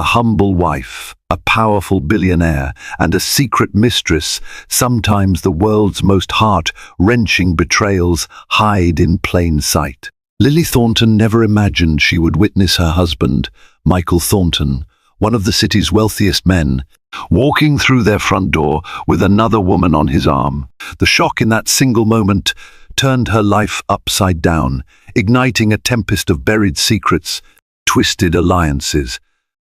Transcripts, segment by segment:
A humble wife, a powerful billionaire, and a secret mistress, sometimes the world's most heart-wrenching betrayals hide in plain sight. Lily Thornton never imagined she would witness her husband, Michael Thornton, one of the city's wealthiest men, walking through their front door with another woman on his arm. The shock in that single moment turned her life upside down, igniting a tempest of buried secrets, twisted alliances,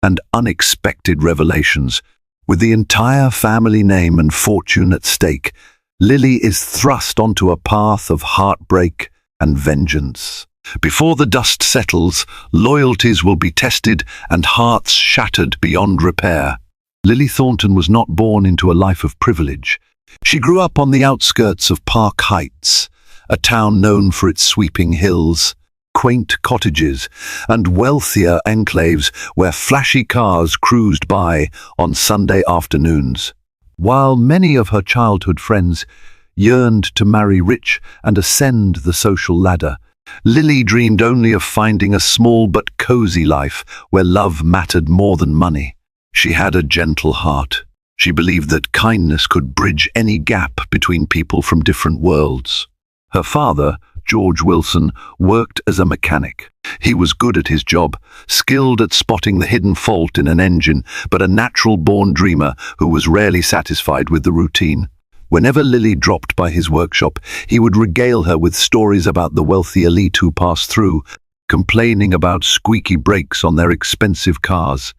and unexpected revelations. With the entire family name and fortune at stake, Lily is thrust onto a path of heartbreak and vengeance. Before the dust settles, loyalties will be tested and hearts shattered beyond repair. Lily Thornton was not born into a life of privilege. She grew up on the outskirts of Park Heights, a town known for its sweeping hills, quaint cottages, and wealthier enclaves where flashy cars cruised by on Sunday afternoons. While many of her childhood friends yearned to marry rich and ascend the social ladder, Lily dreamed only of finding a small but cozy life where love mattered more than money. She had a gentle heart. She believed that kindness could bridge any gap between people from different worlds. Her father, George Wilson, worked as a mechanic. He was good at his job, skilled at spotting the hidden fault in an engine, but a natural-born dreamer who was rarely satisfied with the routine. Whenever Lily dropped by his workshop, he would regale her with stories about the wealthy elite who passed through, complaining about squeaky brakes on their expensive cars.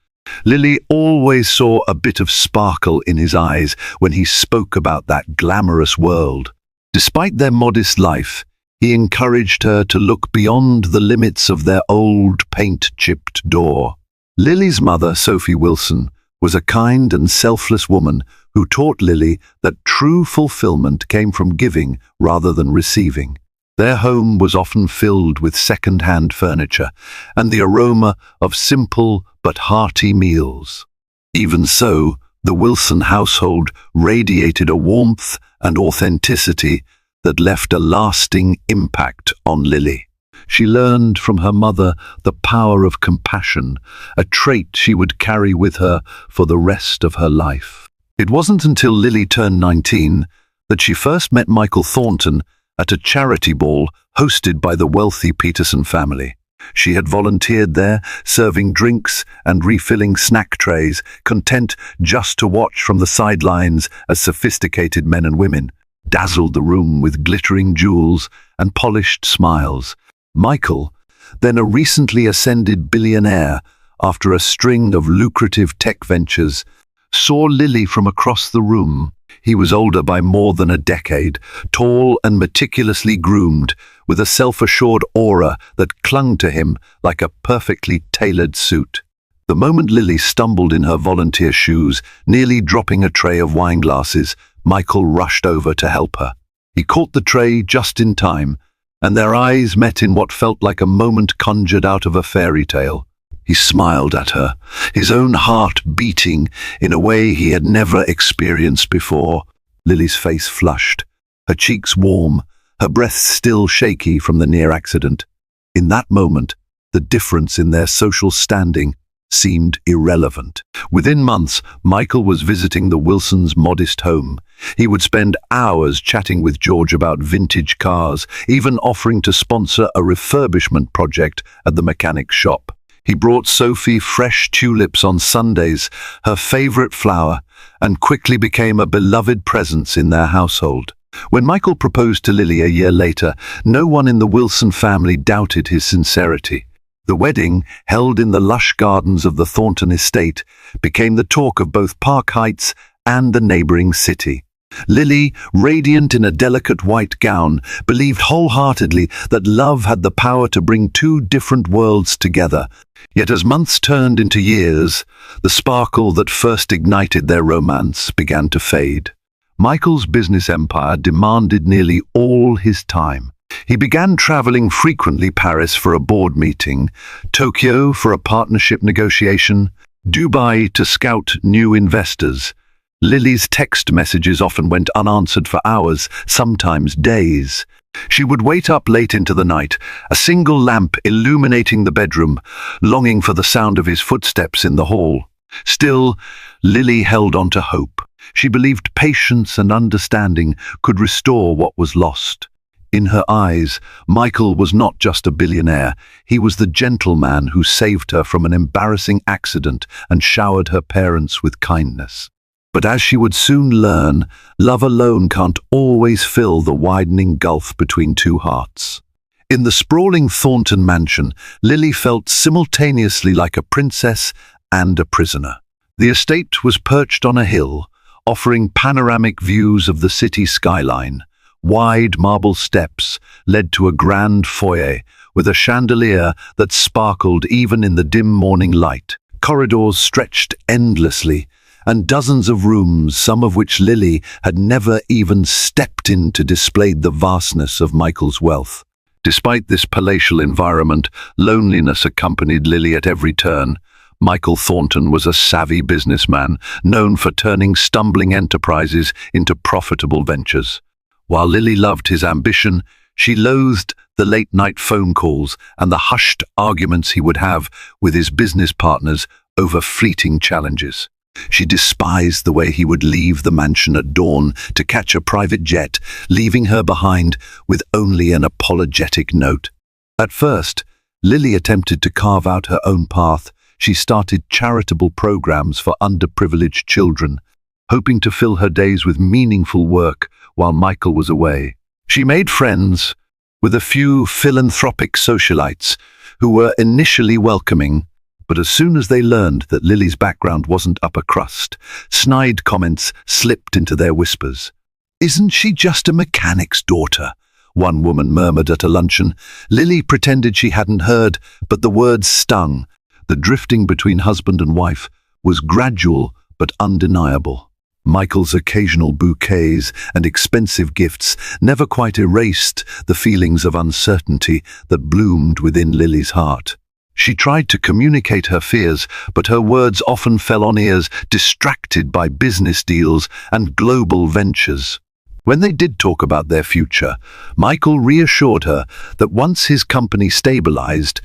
Lily always saw a bit of sparkle in his eyes when he spoke about that glamorous world. Despite their modest life, he encouraged her to look beyond the limits of their old paint-chipped door. Lily's mother, Sophie Wilson, was a kind and selfless woman who taught Lily that true fulfillment came from giving rather than receiving. Their home was often filled with second-hand furniture and the aroma of simple but hearty meals. Even so, the Wilson household radiated a warmth and authenticity that left a lasting impact on Lily. She learned from her mother the power of compassion, a trait she would carry with her for the rest of her life. It wasn't until Lily turned 19 that she first met Michael Thornton at a charity ball hosted by the wealthy Peterson family. She had volunteered there, serving drinks and refilling snack trays, content just to watch from the sidelines as sophisticated men and women dazzled the room with glittering jewels and polished smiles. Michael, then a recently ascended billionaire after a string of lucrative tech ventures, saw Lily from across the room. He was older by more than a decade, tall and meticulously groomed, with a self-assured aura that clung to him like a perfectly tailored suit. The moment Lily stumbled in her volunteer shoes, nearly dropping a tray of wine glasses, Michael rushed over to help her. He caught the tray just in time, and their eyes met in what felt like a moment conjured out of a fairy tale. He smiled at her, his own heart beating in a way he had never experienced before. Lily's face flushed, her cheeks warm, her breath still shaky from the near accident. In that moment, the difference in their social standing seemed irrelevant. Within months, Michael was visiting the Wilsons' modest home. He would spend hours chatting with George about vintage cars, even offering to sponsor a refurbishment project at the mechanic's shop. He brought Sophie fresh tulips on Sundays, her favorite flower, and quickly became a beloved presence in their household. When Michael proposed to Lily a year later, no one in the Wilson family doubted his sincerity. The wedding, held in the lush gardens of the Thornton estate, became the talk of both Park Heights and the neighboring city. Lily, radiant in a delicate white gown, believed wholeheartedly that love had the power to bring two different worlds together. Yet as months turned into years, the sparkle that first ignited their romance began to fade. Michael's business empire demanded nearly all his time. He began traveling frequently: Paris for a board meeting, Tokyo for a partnership negotiation, Dubai to scout new investors. Lily's text messages often went unanswered for hours, sometimes days. She would wait up late into the night, a single lamp illuminating the bedroom, longing for the sound of his footsteps in the hall. Still, Lily held on to hope. She believed patience and understanding could restore what was lost. In her eyes, Michael was not just a billionaire. He was the gentleman who saved her from an embarrassing accident and showered her parents with kindness. But as she would soon learn, love alone can't always fill the widening gulf between two hearts. In the sprawling Thornton mansion, Lily felt simultaneously like a princess and a prisoner. The estate was perched on a hill, offering panoramic views of the city skyline. Wide marble steps led to a grand foyer with a chandelier that sparkled even in the dim morning light. Corridors stretched endlessly, and dozens of rooms, some of which Lily had never even stepped into, displayed the vastness of Michael's wealth. Despite this palatial environment, loneliness accompanied Lily at every turn. Michael Thornton was a savvy businessman, known for turning stumbling enterprises into profitable ventures. While Lily loved his ambition, she loathed the late-night phone calls and the hushed arguments he would have with his business partners over fleeting challenges. She despised the way he would leave the mansion at dawn to catch a private jet, leaving her behind with only an apologetic note. At first, Lily attempted to carve out her own path. She started charitable programs for underprivileged children, hoping to fill her days with meaningful work while Michael was away. She made friends with a few philanthropic socialites who were initially welcoming, but as soon as they learned that Lily's background wasn't upper crust, snide comments slipped into their whispers. "Isn't she just a mechanic's daughter?" one woman murmured at a luncheon. Lily pretended she hadn't heard, but the words stung. The drifting between husband and wife was gradual but undeniable. Michael's occasional bouquets and expensive gifts never quite erased the feelings of uncertainty that bloomed within Lily's heart. She tried to communicate her fears, but her words often fell on ears distracted by business deals and global ventures. When they did talk about their future, Michael reassured her that once his company stabilized,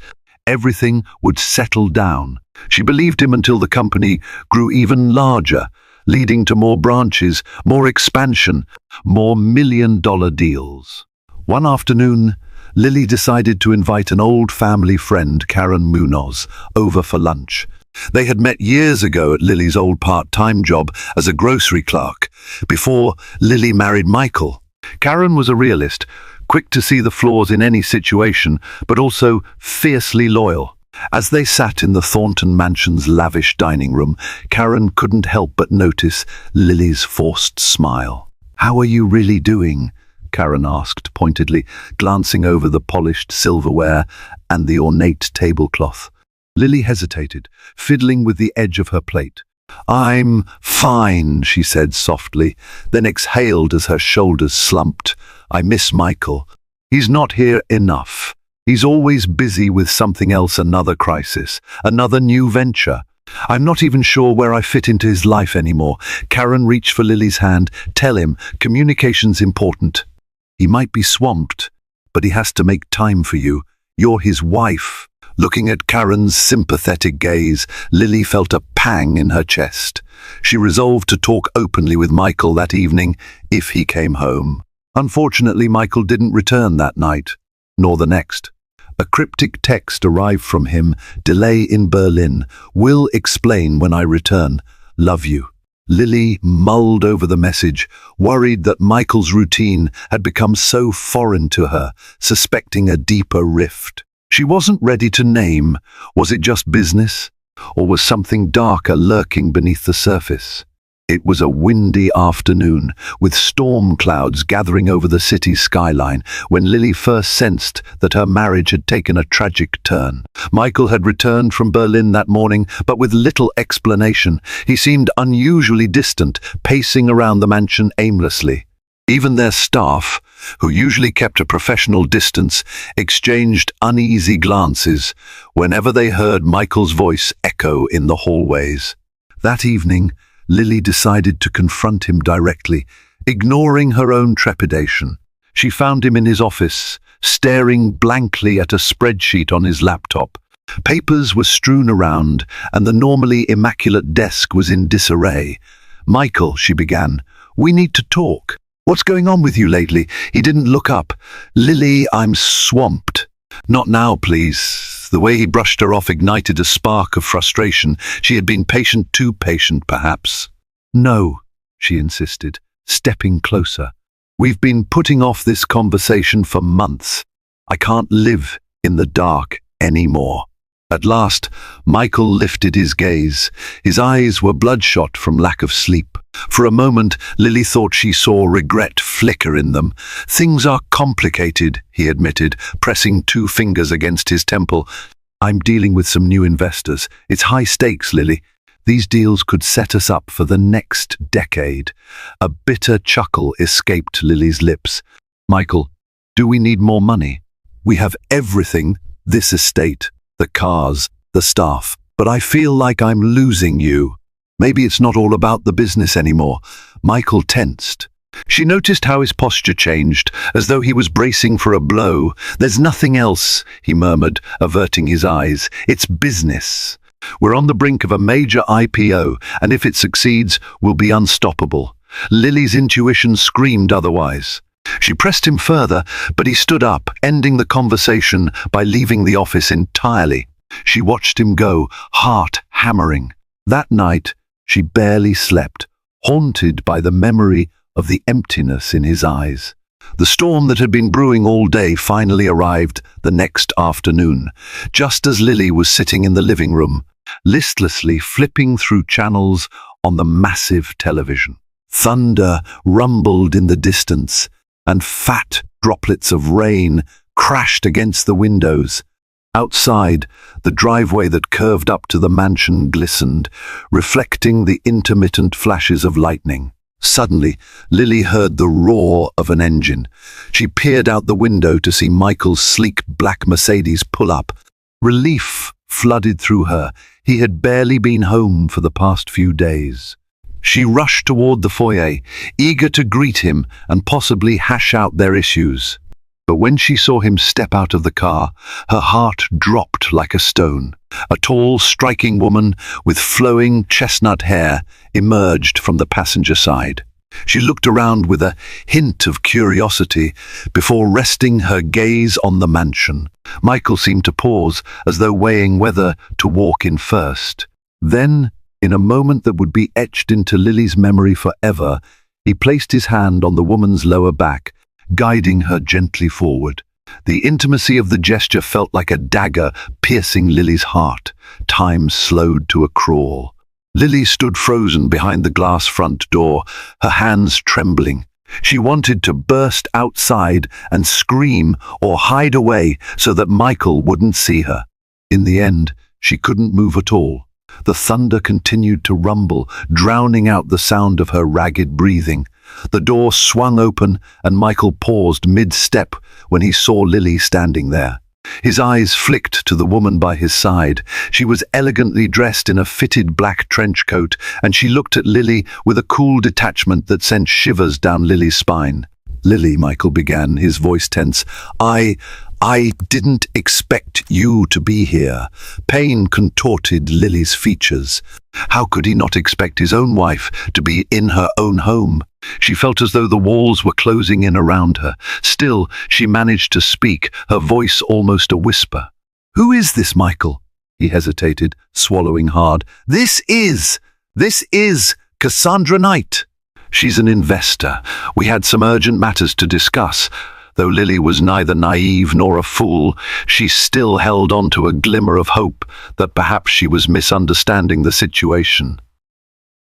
everything would settle down. She believed him until the company grew even larger, leading to more branches, more expansion, more million-dollar deals. One afternoon, Lily decided to invite an old family friend, Karen Munoz, over for lunch. They had met years ago at Lily's old part-time job as a grocery clerk, before Lily married Michael. Karen was a realist, quick to see the flaws in any situation, but also fiercely loyal. As they sat in the Thornton mansion's lavish dining room, Karen couldn't help but notice Lily's forced smile. "How are you really doing?" Karen asked pointedly, glancing over the polished silverware and the ornate tablecloth. Lily hesitated, fiddling with the edge of her plate. "I'm fine," she said softly, then exhaled as her shoulders slumped. "I miss Michael. He's not here enough. He's always busy with something else, another crisis, another new venture. I'm not even sure where I fit into his life anymore." Karen reached for Lily's hand. "Tell him, communication's important. He might be swamped, but he has to make time for you. You're his wife." Looking at Karen's sympathetic gaze, Lily felt a pang in her chest. She resolved to talk openly with Michael that evening, if he came home. Unfortunately, Michael didn't return that night, nor the next. A cryptic text arrived from him: "Delay in Berlin. Will explain when I return. Love you." Lily mulled over the message, worried that Michael's routine had become so foreign to her, suspecting a deeper rift. She wasn't ready to name. Was it just business? Or was something darker lurking beneath the surface? It was a windy afternoon, with storm clouds gathering over the city's skyline, when Lily first sensed that her marriage had taken a tragic turn. Michael had returned from Berlin that morning, but with little explanation. He seemed unusually distant, pacing around the mansion aimlessly. Even their staff, who usually kept a professional distance, exchanged uneasy glances whenever they heard Michael's voice echo in the hallways. That evening, Lily decided to confront him directly, ignoring her own trepidation. She found him in his office, staring blankly at a spreadsheet on his laptop. Papers were strewn around, and the normally immaculate desk was in disarray. "Michael," she began, "we need to talk. What's going on with you lately?" He didn't look up. "Lily, I'm swamped." "Not now, please." The way he brushed her off ignited a spark of frustration. She had been patient, too patient, perhaps. "No," she insisted, stepping closer. "We've been putting off this conversation for months. I can't live in the dark anymore." At last, Michael lifted his gaze. His eyes were bloodshot from lack of sleep. For a moment, Lily thought she saw regret flicker in them. "Things are complicated," he admitted, pressing 2 fingers against his temple. "I'm dealing with some new investors. It's high stakes, Lily. These deals could set us up for the next decade." A bitter chuckle escaped Lily's lips. "Michael, do we need more money? We have everything, this estate, the cars, the staff, but I feel like I'm losing you. Maybe it's not all about the business anymore." Michael tensed. She noticed how his posture changed, as though he was bracing for a blow. "There's nothing else," he murmured, averting his eyes. "It's business. We're on the brink of a major IPO, and if it succeeds, we'll be unstoppable." Lily's intuition screamed otherwise. She pressed him further, but he stood up, ending the conversation by leaving the office entirely. She watched him go, heart hammering. That night, she barely slept, haunted by the memory of the emptiness in his eyes. The storm that had been brewing all day finally arrived the next afternoon, just as Lily was sitting in the living room, listlessly flipping through channels on the massive television. Thunder rumbled in the distance, and fat droplets of rain crashed against the windows. Outside, the driveway that curved up to the mansion glistened, reflecting the intermittent flashes of lightning. Suddenly, Lily heard the roar of an engine. She peered out the window to see Michael's sleek black Mercedes pull up. Relief flooded through her. He had barely been home for the past few days. She rushed toward the foyer, eager to greet him and possibly hash out their issues. But when she saw him step out of the car, her heart dropped like a stone. A tall, striking woman with flowing chestnut hair emerged from the passenger side. She looked around with a hint of curiosity before resting her gaze on the mansion. Michael seemed to pause, as though weighing whether to walk in first. Then, in a moment that would be etched into Lily's memory forever, he placed his hand on the woman's lower back, guiding her gently forward. The intimacy of the gesture felt like a dagger piercing Lily's heart. Time slowed to a crawl. Lily stood frozen behind the glass front door, her hands trembling. She wanted to burst outside and scream or hide away so that Michael wouldn't see her. In the end, she couldn't move at all. The thunder continued to rumble, drowning out the sound of her ragged breathing. The door swung open, and Michael paused mid-step when he saw Lily standing there. His eyes flicked to the woman by his side. She was elegantly dressed in a fitted black trench coat, and she looked at Lily with a cool detachment that sent shivers down Lily's spine. "Lily," Michael began, his voice tense, I didn't expect you to be here." Pain contorted Lily's features. How could he not expect his own wife to be in her own home? She felt as though the walls were closing in around her. Still, she managed to speak, her voice almost a whisper. "Who is this, Michael?" He hesitated, swallowing hard. This is Cassandra Knight. She's an investor. We had some urgent matters to discuss." Though Lily was neither naive nor a fool, she still held on to a glimmer of hope that perhaps she was misunderstanding the situation.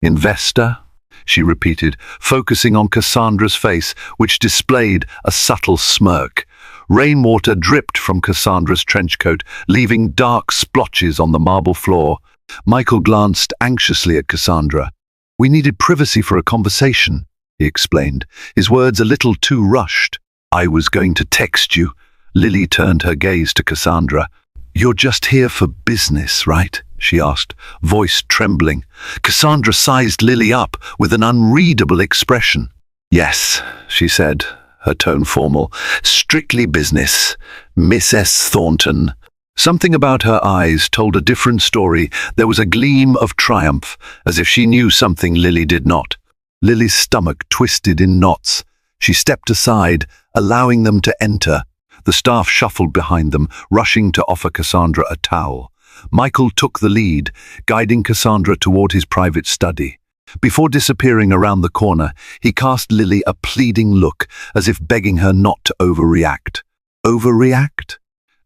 "Investor?" she repeated, focusing on Cassandra's face, which displayed a subtle smirk. Rainwater dripped from Cassandra's trench coat, leaving dark splotches on the marble floor. Michael glanced anxiously at Cassandra. "We needed privacy for a conversation," he explained, his words a little too rushed. "I was going to text you." Lily turned her gaze to Cassandra. "You're just here for business, right?" she asked, voice trembling. Cassandra sized Lily up with an unreadable expression. "Yes," she said, her tone formal. "Strictly business, Miss S. Thornton." Something about her eyes told a different story. There was a gleam of triumph, as if she knew something Lily did not. Lily's stomach twisted in knots. She stepped aside, allowing them to enter. The staff shuffled behind them, rushing to offer Cassandra a towel. Michael took the lead, guiding Cassandra toward his private study. Before disappearing around the corner, he cast Lily a pleading look, as if begging her not to overreact. Overreact?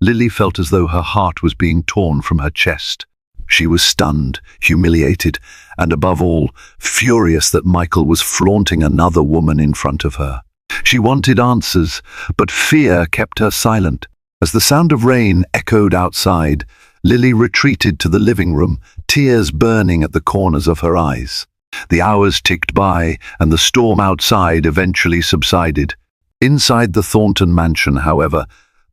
Lily felt as though her heart was being torn from her chest. She was stunned, humiliated, and above all, furious that Michael was flaunting another woman in front of her. She wanted answers, but fear kept her silent. As the sound of rain echoed outside, Lily retreated to the living room, tears burning at the corners of her eyes. The hours ticked by, and the storm outside eventually subsided. Inside the Thornton mansion, however,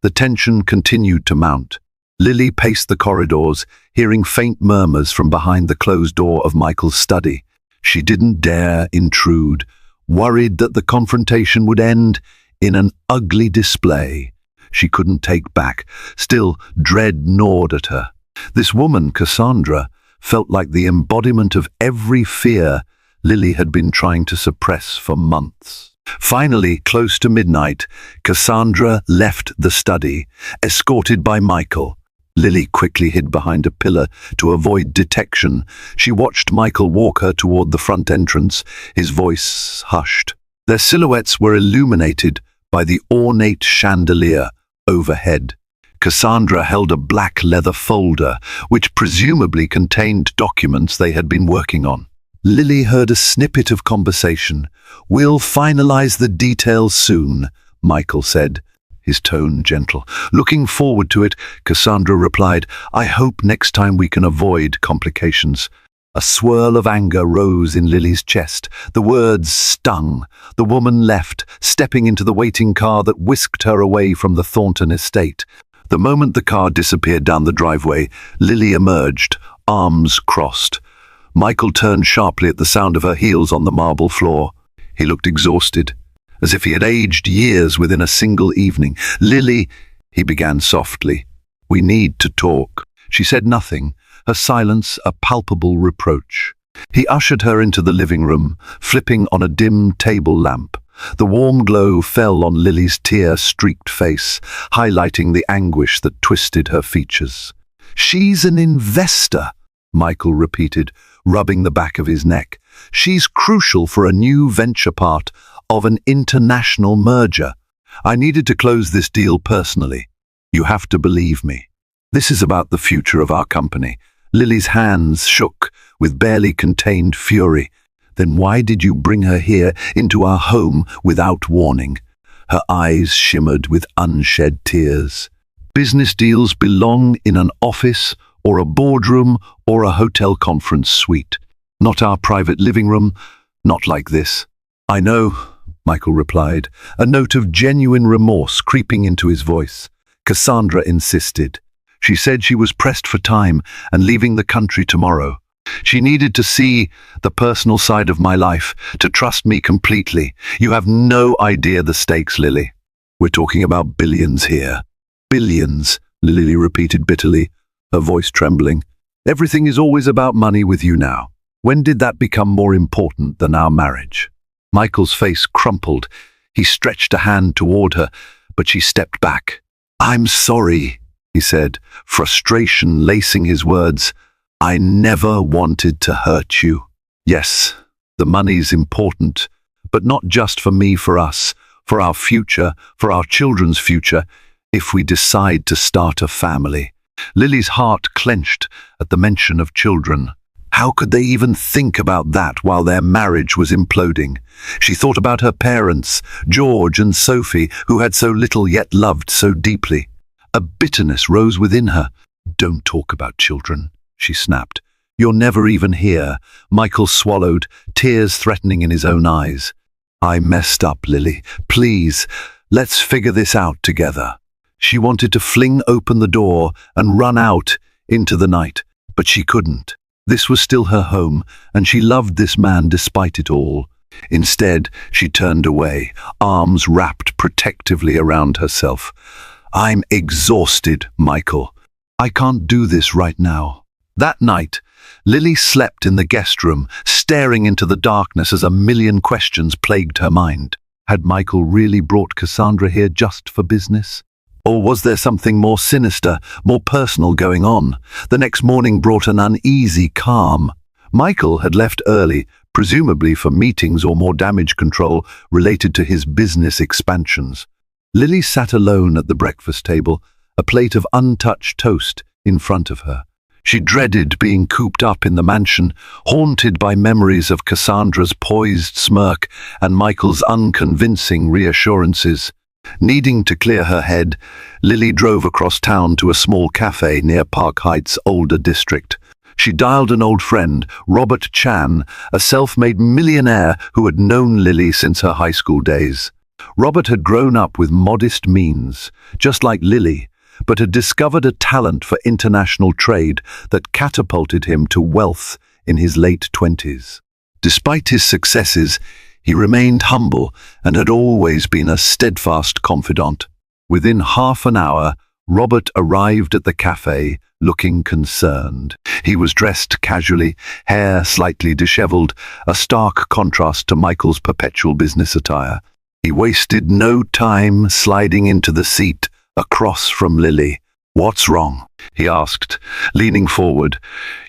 the tension continued to mount. Lily paced the corridors, hearing faint murmurs from behind the closed door of Michael's study. She didn't dare intrude, worried that the confrontation would end in an ugly display she couldn't take back. Still, dread gnawed at her. This woman, Cassandra, felt like the embodiment of every fear Lily had been trying to suppress for months. Finally, close to midnight, Cassandra left the study, escorted by Michael. Lily quickly hid behind a pillar to avoid detection. She watched Michael walk her toward the front entrance, his voice hushed. Their silhouettes were illuminated by the ornate chandelier overhead. Cassandra held a black leather folder, which presumably contained documents they had been working on. Lily heard a snippet of conversation. "We'll finalize the details soon," Michael said, his tone gentle. Looking forward to it, Cassandra replied, "I hope next time we can avoid complications." A swirl of anger rose in Lily's chest. The words stung. The woman left, stepping into the waiting car that whisked her away from the Thornton estate. The moment the car disappeared down the driveway, Lily emerged, arms crossed. Michael turned sharply at the sound of her heels on the marble floor. He looked exhausted, as if he had aged years within a single evening. "Lily," he began softly, "we need to talk." She said nothing, her silence a palpable reproach. He ushered her into the living room, flipping on a dim table lamp. The warm glow fell on Lily's tear-streaked face, highlighting the anguish that twisted her features. "She's an investor," Michael repeated, rubbing the back of his neck. "She's crucial for a new venture part of an international merger. I needed to close this deal personally. You have to believe me. This is about the future of our company." Lily's hands shook with barely contained fury. "Then why did you bring her here into our home without warning?" Her eyes shimmered with unshed tears. "Business deals belong in an office or a boardroom or a hotel conference suite. Not our private living room, not like this." "I know," Michael replied, a note of genuine remorse creeping into his voice. Cassandra insisted. She said she was pressed for time and leaving the country tomorrow. She needed to see the personal side of my life, to trust me completely. "You have no idea the stakes, Lily. We're talking about billions here." "Billions," Lily repeated bitterly, her voice trembling. "Everything is always about money with you now. When did that become more important than our marriage?" Michael's face crumpled. He stretched a hand toward her, but she stepped back. "I'm sorry," he said, frustration lacing his words. "I never wanted to hurt you. Yes, the money's important, but not just for me, for us, for our future, for our children's future, if we decide to start a family." Lily's heart clenched at the mention of children. How could they even think about that while their marriage was imploding? She thought about her parents, George and Sophie, who had so little yet loved so deeply. A bitterness rose within her. "Don't talk about children," she snapped. "You're never even here." Michael swallowed, tears threatening in his own eyes. "I messed up, Lily. Please, let's figure this out together." She wanted to fling open the door and run out into the night, but she couldn't. This was still her home, and she loved this man despite it all. Instead, she turned away, arms wrapped protectively around herself. "I'm exhausted, Michael. I can't do this right now." That night, Lily slept in the guest room, staring into the darkness as a million questions plagued her mind. Had Michael really brought Cassandra here just for business? Or was there something more sinister, more personal going on? The next morning brought an uneasy calm. Michael had left early, presumably for meetings or more damage control related to his business expansions. Lily sat alone at the breakfast table, a plate of untouched toast in front of her. She dreaded being cooped up in the mansion, haunted by memories of Cassandra's poised smirk and Michael's unconvincing reassurances. Needing to clear her head, Lily drove across town to a small cafe near Park Heights' older district. She dialed an old friend, Robert Chan, a self-made millionaire who had known Lily since her high school days. Robert had grown up with modest means, just like Lily, but had discovered a talent for international trade that catapulted him to wealth in his late 20s. Despite his successes, he remained humble and had always been a steadfast confidant. Within half an hour, Robert arrived at the cafe, looking concerned. He was dressed casually, hair slightly disheveled, a stark contrast to Michael's perpetual business attire. He wasted no time sliding into the seat across from Lily. "What's wrong?" he asked, leaning forward.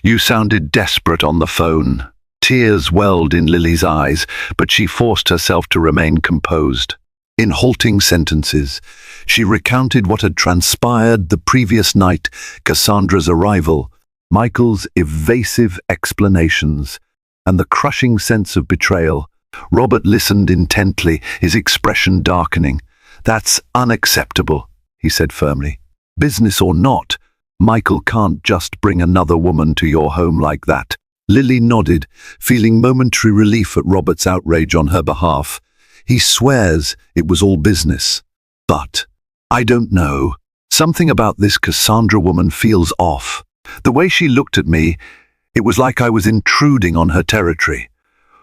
"You sounded desperate on the phone." Tears welled in Lily's eyes, but she forced herself to remain composed. In halting sentences, she recounted what had transpired the previous night, Cassandra's arrival, Michael's evasive explanations, and the crushing sense of betrayal. Robert listened intently, his expression darkening. "That's unacceptable," he said firmly. "Business or not, Michael can't just bring another woman to your home like that." Lily nodded, feeling momentary relief at Robert's outrage on her behalf. "He swears it was all business. But I don't know. Something about this Cassandra woman feels off. The way she looked at me, it was like I was intruding on her territory."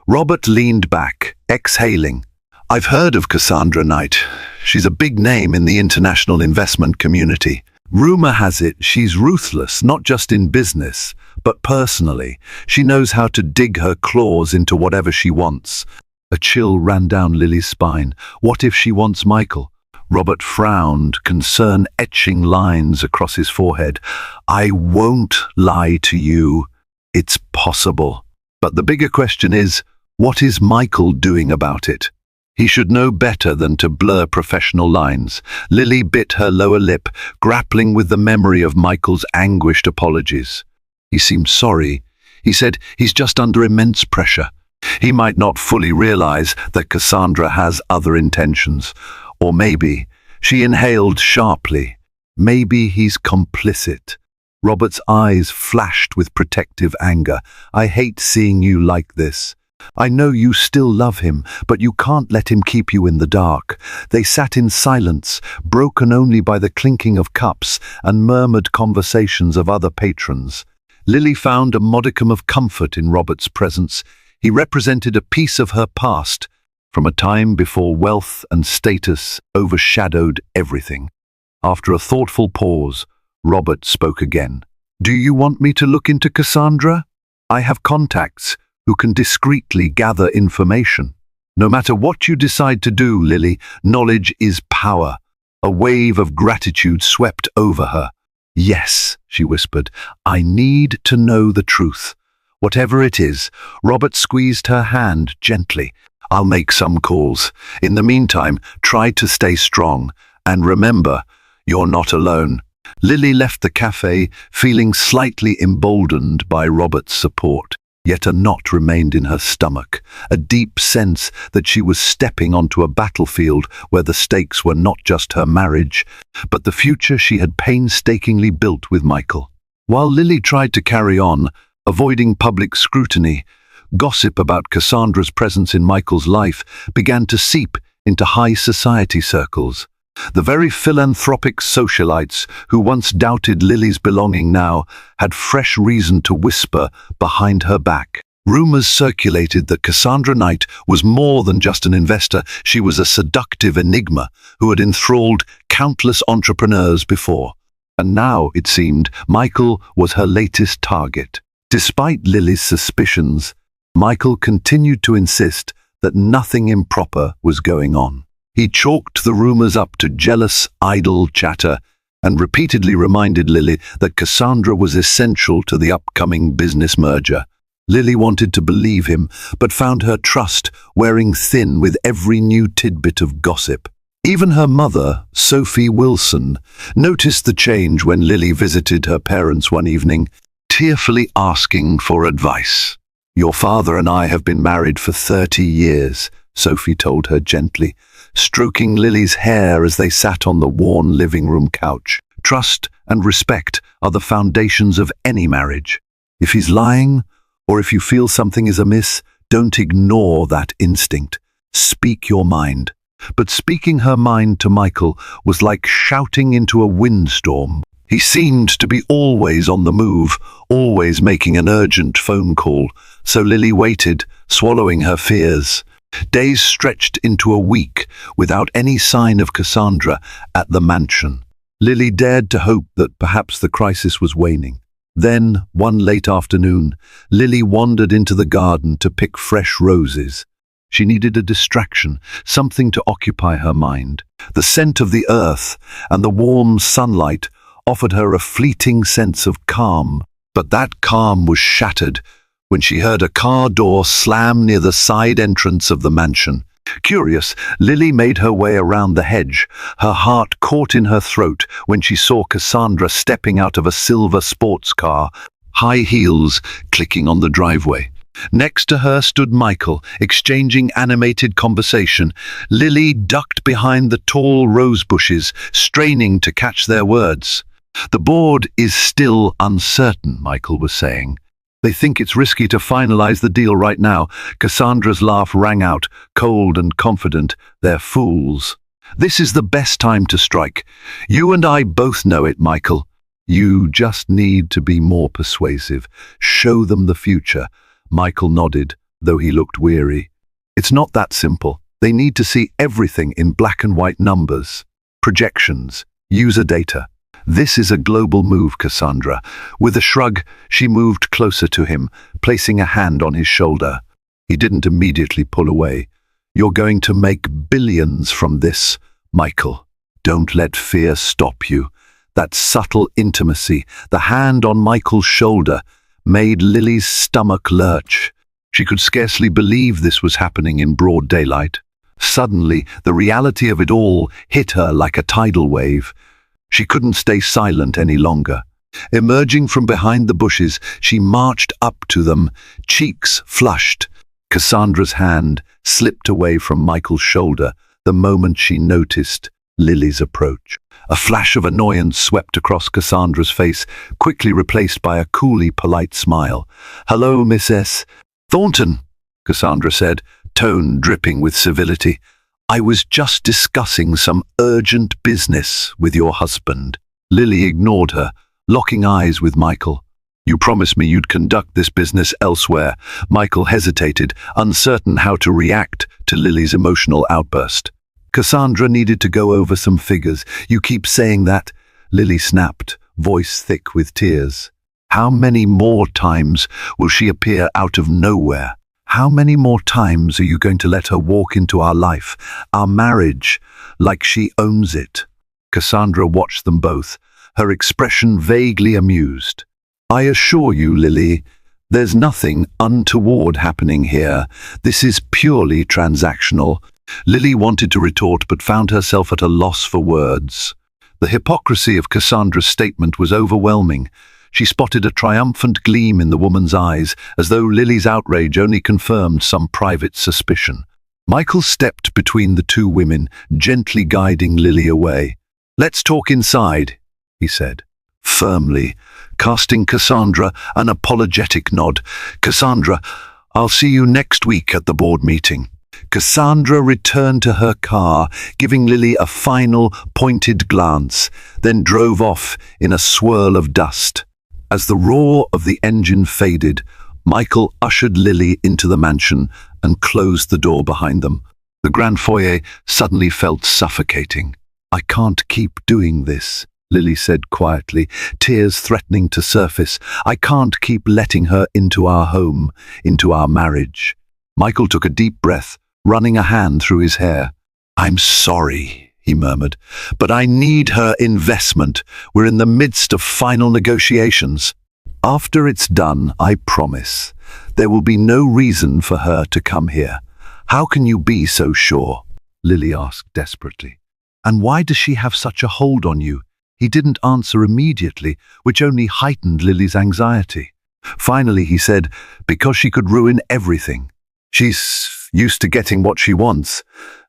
Robert leaned back, exhaling. "I've heard of Cassandra Knight. She's a big name in the international investment community. Rumor has it she's ruthless, not just in business, but personally. She knows how to dig her claws into whatever she wants." A chill ran down Lily's spine. What if she wants Michael? Robert frowned, concern etching lines across his forehead. "I won't lie to you. It's possible. But the bigger question is, what is Michael doing about it? He should know better than to blur professional lines." Lily bit her lower lip, grappling with the memory of Michael's anguished apologies. "He seemed sorry. He said he's just under immense pressure. He might not fully realize that Cassandra has other intentions. Or maybe," she inhaled sharply, "maybe he's complicit." Robert's eyes flashed with protective anger. "I hate seeing you like this. I know you still love him, but you can't let him keep you in the dark." They sat in silence, broken only by the clinking of cups and murmured conversations of other patrons. Lily found a modicum of comfort in Robert's presence. He represented a piece of her past, from a time before wealth and status overshadowed everything. After a thoughtful pause, Robert spoke again. "Do you want me to look into Cassandra? I have contacts who can discreetly gather information. No matter what you decide to do, Lily, knowledge is power." A wave of gratitude swept over her. "Yes," she whispered, "I need to know the truth. Whatever it is." Robert squeezed her hand gently. "I'll make some calls. In the meantime, try to stay strong. And remember, you're not alone." Lily left the cafe, feeling slightly emboldened by Robert's support. Yet a knot remained in her stomach, a deep sense that she was stepping onto a battlefield where the stakes were not just her marriage, but the future she had painstakingly built with Michael. While Lily tried to carry on, avoiding public scrutiny, gossip about Cassandra's presence in Michael's life began to seep into high society circles. The very philanthropic socialites who once doubted Lily's belonging now had fresh reason to whisper behind her back. Rumors circulated that Cassandra Knight was more than just an investor. She was a seductive enigma who had enthralled countless entrepreneurs before. And now, it seemed, Michael was her latest target. Despite Lily's suspicions, Michael continued to insist that nothing improper was going on. He chalked the rumors up to jealous, idle chatter and repeatedly reminded Lily that Cassandra was essential to the upcoming business merger. Lily wanted to believe him, but found her trust wearing thin with every new tidbit of gossip. Even her mother, Sophie Wilson, noticed the change when Lily visited her parents one evening, tearfully asking for advice. "Your father and I have been married for 30 years, Sophie told her gently, stroking Lily's hair as they sat on the worn living room couch. Trust and respect are the foundations of any marriage. If he's lying, or if you feel something is amiss, don't ignore that instinct. Speak your mind." But speaking her mind to Michael was like shouting into a windstorm. He seemed to be always on the move, always making an urgent phone call, so Lily waited, swallowing her fears. Days stretched into a week without any sign of Cassandra at the mansion. Lily dared to hope that perhaps the crisis was waning. Then, one late afternoon, Lily wandered into the garden to pick fresh roses. She needed a distraction, something to occupy her mind. The scent of the earth and the warm sunlight offered her a fleeting sense of calm. But that calm was shattered when she heard a car door slam near the side entrance of the mansion. Curious, Lily made her way around the hedge, her heart caught in her throat when she saw Cassandra stepping out of a silver sports car, high heels clicking on the driveway. Next to her stood Michael, exchanging animated conversation. Lily ducked behind the tall rose bushes, straining to catch their words. "The board is still uncertain," Michael was saying. "They think it's risky to finalize the deal right now." Cassandra's laugh rang out, cold and confident. "They're fools. This is the best time to strike. You and I both know it, Michael. You just need to be more persuasive. Show them the future." Michael nodded, though he looked weary. "It's not that simple. They need to see everything in black and white numbers, projections, user data. This is a global move, Cassandra." With a shrug, she moved closer to him, placing a hand on his shoulder. He didn't immediately pull away. "You're going to make billions from this, Michael. Don't let fear stop you." That subtle intimacy, the hand on Michael's shoulder, made Lily's stomach lurch. She could scarcely believe this was happening in broad daylight. Suddenly, the reality of it all hit her like a tidal wave. She couldn't stay silent any longer. Emerging from behind the bushes, she marched up to them, cheeks flushed. Cassandra's hand slipped away from Michael's shoulder the moment she noticed Lily's approach. A flash of annoyance swept across Cassandra's face, quickly replaced by a coolly polite smile. "Hello, Miss S. Thornton," Cassandra said, tone dripping with civility. "I was just discussing some urgent business with your husband." Lily ignored her, locking eyes with Michael. "You promised me you'd conduct this business elsewhere." Michael hesitated, uncertain how to react to Lily's emotional outburst. "Cassandra needed to go over some figures. You keep saying that," Lily snapped, voice thick with tears. "How many more times will she appear out of nowhere? How many more times are you going to let her walk into our life, our marriage, like she owns it?" Cassandra watched them both, her expression vaguely amused. "I assure you, Lily, there's nothing untoward happening here. This is purely transactional." Lily wanted to retort but found herself at a loss for words. The hypocrisy of Cassandra's statement was overwhelming. She spotted a triumphant gleam in the woman's eyes, as though Lily's outrage only confirmed some private suspicion. Michael stepped between the two women, gently guiding Lily away. "Let's talk inside," he said, firmly, casting Cassandra an apologetic nod. "Cassandra, I'll see you next week at the board meeting." Cassandra returned to her car, giving Lily a final, pointed glance, then drove off in a swirl of dust. As the roar of the engine faded, Michael ushered Lily into the mansion and closed the door behind them. The grand foyer suddenly felt suffocating. "I can't keep doing this," Lily said quietly, tears threatening to surface. "I can't keep letting her into our home, into our marriage." Michael took a deep breath, running a hand through his hair. "I'm sorry," he murmured, "but I need her investment. We're in the midst of final negotiations. After it's done, I promise, there will be no reason for her to come here." "How can you be so sure?" Lily asked desperately. "And why does she have such a hold on you?" He didn't answer immediately, which only heightened Lily's anxiety. Finally he said, "Because she could ruin everything. She's used to getting what she wants."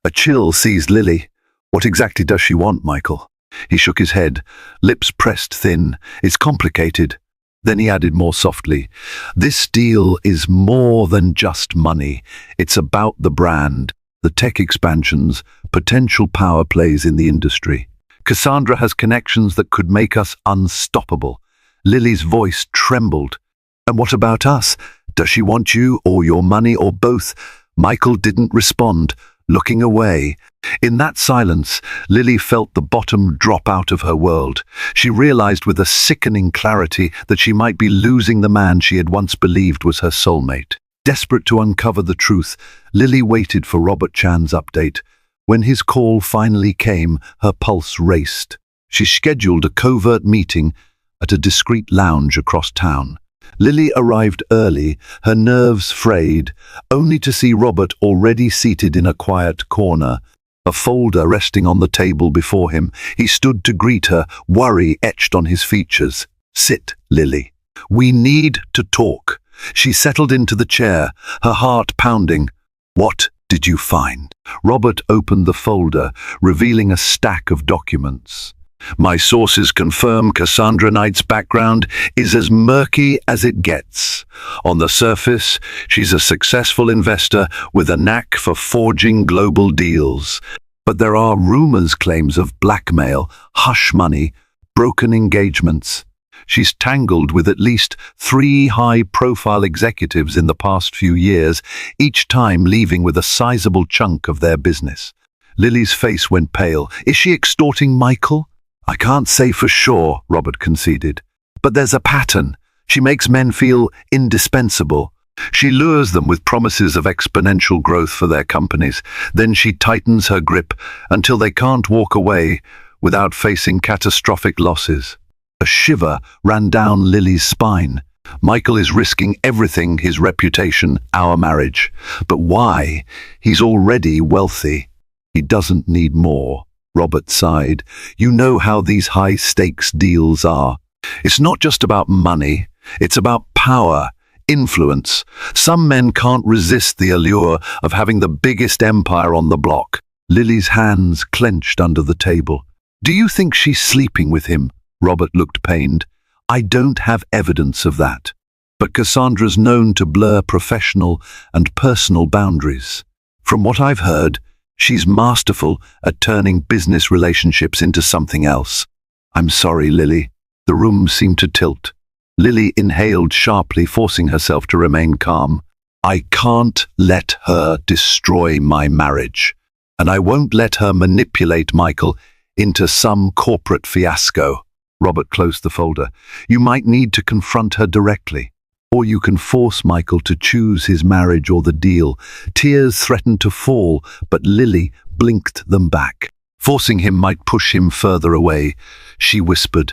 A chill seized Lily. "What exactly does she want, Michael?" He shook his head, lips pressed thin. "It's complicated." Then he added more softly, "This deal is more than just money. It's about the brand, the tech expansions, potential power plays in the industry. Cassandra has connections that could make us unstoppable." Lily's voice trembled. "And what about us? Does she want you or your money or both?" Michael didn't respond, looking away. In that silence, Lily felt the bottom drop out of her world. She realized with a sickening clarity that she might be losing the man she had once believed was her soulmate. Desperate to uncover the truth, Lily waited for Robert Chan's update. When his call finally came, her pulse raced. She scheduled a covert meeting at a discreet lounge across town. Lily arrived early, her nerves frayed, only to see Robert already seated in a quiet corner, a folder resting on the table before him. He stood to greet her, worry etched on his features. "Sit, Lily. We need to talk." She settled into the chair, her heart pounding. "What did you find?" Robert opened the folder, revealing a stack of documents. "My sources confirm Cassandra Knight's background is as murky as it gets. On the surface, she's a successful investor with a knack for forging global deals. But there are rumors, claims of blackmail, hush money, broken engagements. She's tangled with at least 3 high-profile executives in the past few years, each time leaving with a sizable chunk of their business." Lily's face went pale. "Is she extorting Michael?" "I can't say for sure," Robert conceded. "But there's a pattern. She makes men feel indispensable. She lures them with promises of exponential growth for their companies. Then she tightens her grip until they can't walk away without facing catastrophic losses." A shiver ran down Lily's spine. Michael is risking everything, his reputation, our marriage. But why? He's already wealthy. He doesn't need more. Robert sighed. "You know how these high-stakes deals are. It's not just about money. It's about power, influence. Some men can't resist the allure of having the biggest empire on the block." Lily's hands clenched under the table. "Do you think she's sleeping with him?" Robert looked pained. "I don't have evidence of that. But Cassandra's known to blur professional and personal boundaries. From what I've heard, she's masterful at turning business relationships into something else." "I'm sorry, Lily." The room seemed to tilt. Lily inhaled sharply, forcing herself to remain calm. "I can't let her destroy my marriage, and I won't let her manipulate Michael into some corporate fiasco." Robert closed the folder. "You might need to confront her directly, or you can force Michael to choose his marriage or the deal." Tears threatened to fall, but Lily blinked them back. "Forcing him might push him further away," she whispered.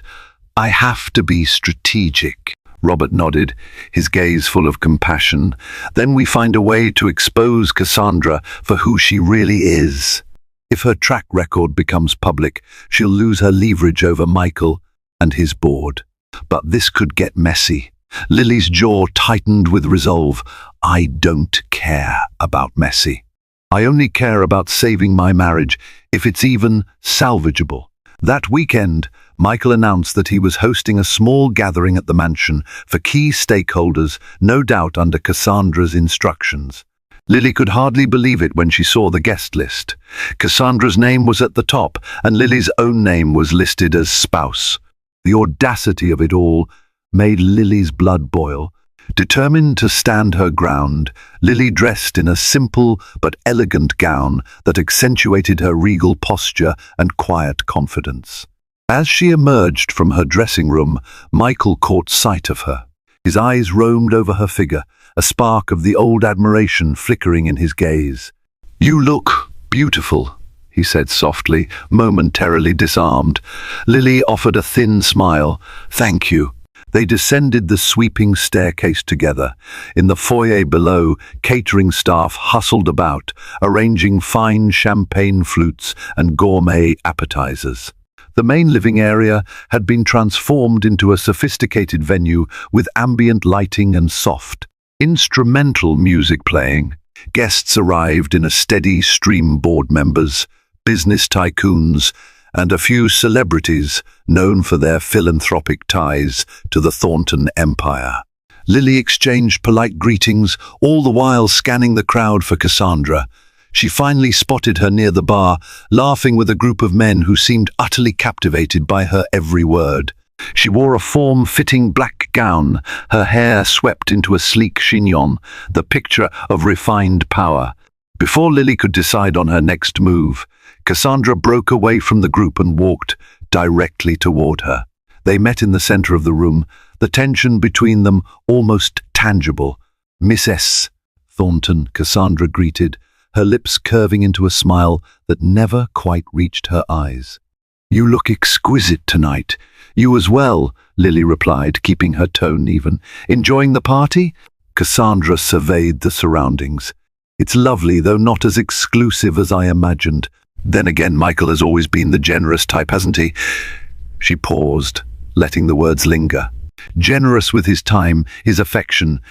"I have to be strategic." Robert nodded, his gaze full of compassion. "Then we find a way to expose Cassandra for who she really is. If her track record becomes public, she'll lose her leverage over Michael and his board. But this could get messy." Lily's jaw tightened with resolve. "I don't care about messy. I only care about saving my marriage, if it's even salvageable." That weekend, Michael announced that he was hosting a small gathering at the mansion for key stakeholders, no doubt under Cassandra's instructions. Lily could hardly believe it when she saw the guest list. Cassandra's name was at the top, and Lily's own name was listed as spouse. The audacity of it all made Lily's blood boil. Determined to stand her ground, Lily dressed in a simple but elegant gown that accentuated her regal posture and quiet confidence. As she emerged from her dressing room, Michael caught sight of her. His eyes roamed over her figure, a spark of the old admiration flickering in his gaze. "You look beautiful," he said softly, momentarily disarmed. Lily offered a thin smile. "Thank you." They descended the sweeping staircase together. In the foyer below, catering staff hustled about, arranging fine champagne flutes and gourmet appetizers. The main living area had been transformed into a sophisticated venue with ambient lighting and soft, instrumental music playing. Guests arrived in a steady stream: board members, business tycoons, and a few celebrities known for their philanthropic ties to the Thornton Empire. Lily exchanged polite greetings, all the while scanning the crowd for Cassandra. She finally spotted her near the bar, laughing with a group of men who seemed utterly captivated by her every word. She wore a form-fitting black gown, her hair swept into a sleek chignon, the picture of refined power. Before Lily could decide on her next move, Cassandra broke away from the group and walked directly toward her. They met in the center of the room, the tension between them almost tangible. "Miss S. Thornton," Cassandra greeted, her lips curving into a smile that never quite reached her eyes. "You look exquisite tonight." "You as well," Lily replied, keeping her tone even. "Enjoying the party?" Cassandra surveyed the surroundings. "It's lovely, though not as exclusive as I imagined. Then again, Michael has always been the generous type, hasn't he?" She paused, letting the words linger. "Generous with his time, his affection."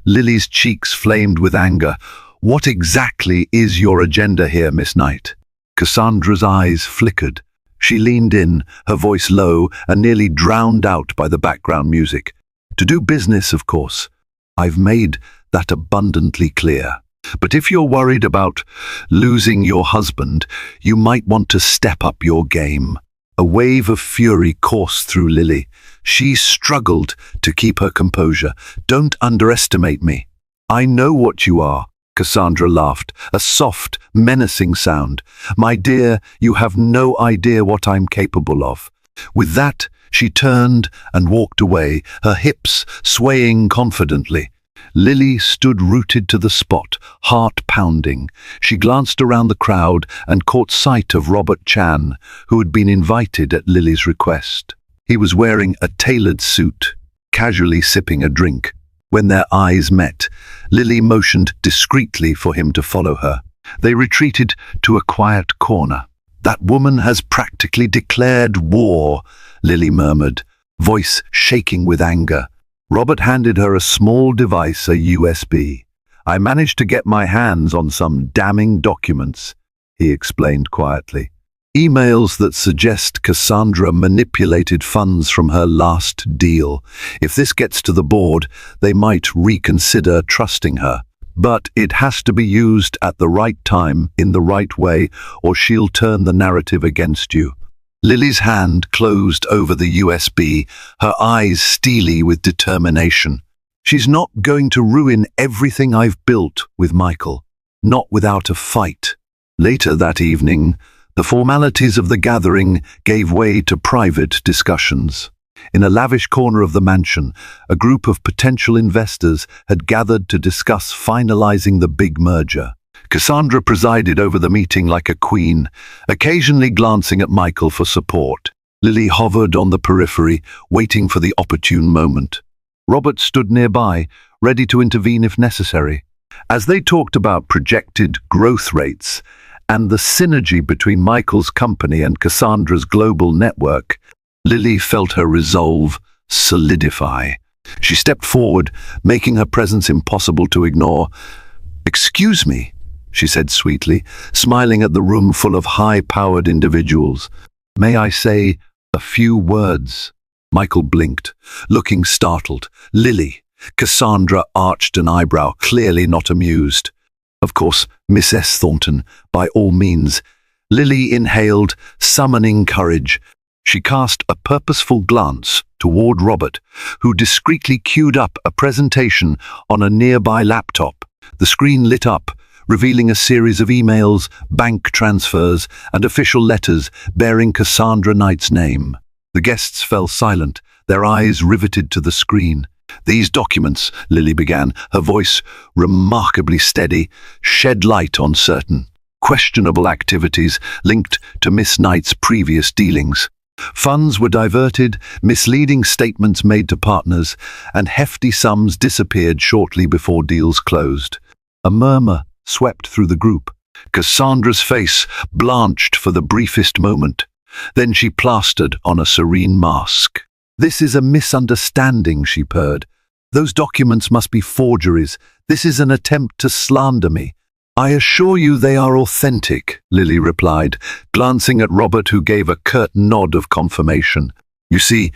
Lily's cheeks flamed with anger. "What exactly is your agenda here, Miss Knight?" Cassandra's eyes flickered. She leaned in, her voice low and nearly drowned out by the background music. "To do business, of course. I've made that abundantly clear. But if you're worried about losing your husband, you might want to step up your game." A wave of fury coursed through Lily. She struggled to keep her composure. "Don't underestimate me." "I know what you are," Cassandra laughed, a soft, menacing sound. "My dear, you have no idea what I'm capable of." With that, she turned and walked away, her hips swaying confidently. Lily stood rooted to the spot, heart pounding. She glanced around the crowd and caught sight of Robert Chan, who had been invited at Lily's request. He was wearing a tailored suit, casually sipping a drink. When their eyes met, Lily motioned discreetly for him to follow her. They retreated to a quiet corner. "That woman has practically declared war," Lily murmured, voice shaking with anger. Robert handed her a small device, a USB. "I managed to get my hands on some damning documents," he explained quietly. "Emails that suggest Cassandra manipulated funds from her last deal. If this gets to the board, they might reconsider trusting her. But it has to be used at the right time, in the right way, or she'll turn the narrative against you." Lily's hand closed over the USB, her eyes steely with determination. "She's not going to ruin everything I've built with Michael. Not without a fight." Later that evening, the formalities of the gathering gave way to private discussions. In a lavish corner of the mansion, a group of potential investors had gathered to discuss finalizing the big merger. Cassandra presided over the meeting like a queen, occasionally glancing at Michael for support. Lily hovered on the periphery, waiting for the opportune moment. Robert stood nearby, ready to intervene if necessary. As they talked about projected growth rates and the synergy between Michael's company and Cassandra's global network, Lily felt her resolve solidify. She stepped forward, making her presence impossible to ignore. "Excuse me," she said sweetly, smiling at the room full of high-powered individuals. "May I say a few words?" Michael blinked, looking startled. "Lily." Cassandra arched an eyebrow, clearly not amused. "Of course, Miss S. Thornton, by all means." Lily inhaled, summoning courage. She cast a purposeful glance toward Robert, who discreetly queued up a presentation on a nearby laptop. The screen lit up, revealing a series of emails, bank transfers, and official letters bearing Cassandra Knight's name. The guests fell silent, their eyes riveted to the screen. "These documents," Lily began, her voice remarkably steady, "shed light on certain questionable activities linked to Miss Knight's previous dealings. Funds were diverted, misleading statements made to partners, and hefty sums disappeared shortly before deals closed." A murmur swept through the group. Cassandra's face blanched for the briefest moment. Then she plastered on a serene mask. "This is a misunderstanding," she purred. "Those documents must be forgeries. This is an attempt to slander me." "I assure you they are authentic," Lily replied, glancing at Robert, who gave a curt nod of confirmation. "You see,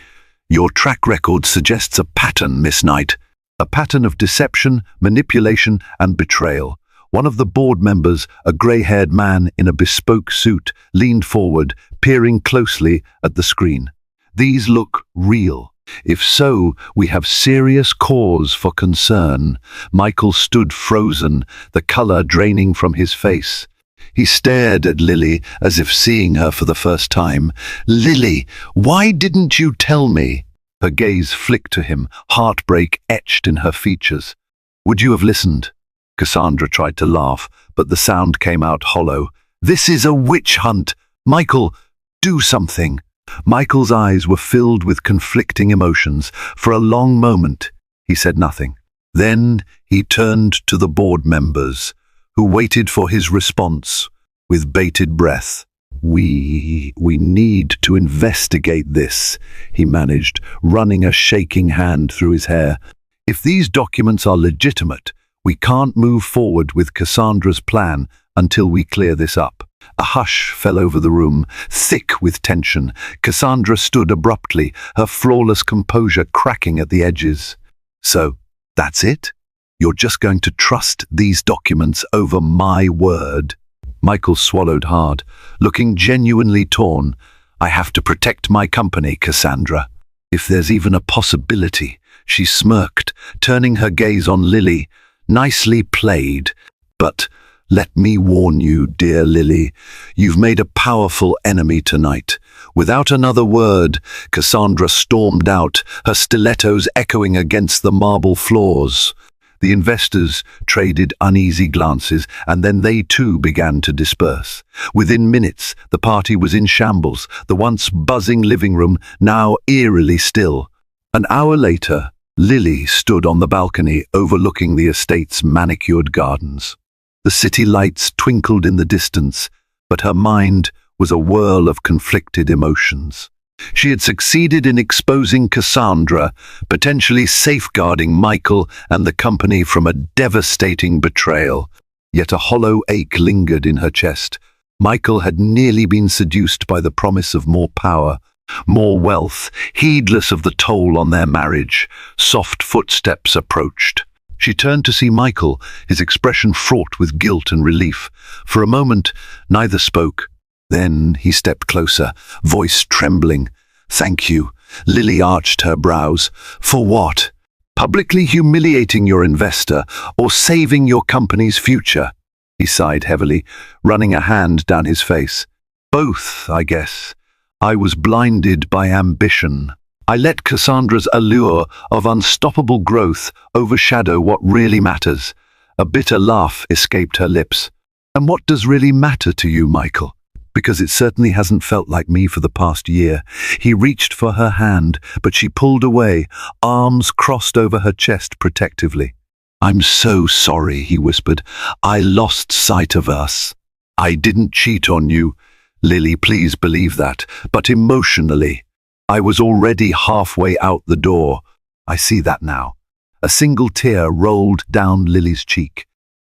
your track record suggests a pattern, Miss Knight. A pattern of deception, manipulation, and betrayal." One of the board members, a grey-haired man in a bespoke suit, leaned forward, peering closely at the screen. "These look real. If so, we have serious cause for concern." Michael stood frozen, the colour draining from his face. He stared at Lily as if seeing her for the first time. "Lily, why didn't you tell me?" Her gaze flicked to him, heartbreak etched in her features. "Would you have listened?" Cassandra tried to laugh, but the sound came out hollow. "This is a witch hunt. Michael, do something." Michael's eyes were filled with conflicting emotions. For a long moment, he said nothing. Then he turned to the board members, who waited for his response with bated breath. We need to investigate this," he managed, running a shaking hand through his hair. "If these documents are legitimate, we can't move forward with Cassandra's plan until we clear this up." A hush fell over the room, thick with tension. Cassandra stood abruptly, her flawless composure cracking at the edges. "So, that's it? You're just going to trust these documents over my word?" Michael swallowed hard, looking genuinely torn. "I have to protect my company, Cassandra. If there's even a possibility." She smirked, turning her gaze on Lily. "Nicely played. But let me warn you, dear Lily, you've made a powerful enemy tonight." Without another word, Cassandra stormed out, her stilettos echoing against the marble floors. The investors traded uneasy glances, and then they too began to disperse. Within minutes, the party was in shambles, the once buzzing living room now eerily still. An hour later, Lily stood on the balcony overlooking the estate's manicured gardens. The city lights twinkled in the distance, but her mind was a whirl of conflicted emotions. She had succeeded in exposing Cassandra, potentially safeguarding Michael and the company from a devastating betrayal. Yet a hollow ache lingered in her chest. Michael had nearly been seduced by the promise of more power, more wealth, heedless of the toll on their marriage. Soft footsteps approached. She turned to see Michael, his expression fraught with guilt and relief. For a moment, neither spoke. Then he stepped closer, voice trembling. "Thank you." Lily arched her brows. "For what? Publicly humiliating your investor or saving your company's future?" He sighed heavily, running a hand down his face. "Both, I guess. I was blinded by ambition. I let Cassandra's allure of unstoppable growth overshadow what really matters." A bitter laugh escaped her lips. "And what does really matter to you, Michael? Because it certainly hasn't felt like me for the past year." He reached for her hand, but she pulled away, arms crossed over her chest protectively. "I'm so sorry," he whispered. "I lost sight of us. I didn't cheat on you, Lily, please believe that, but emotionally. I was already halfway out the door. I see that now." A single tear rolled down Lily's cheek.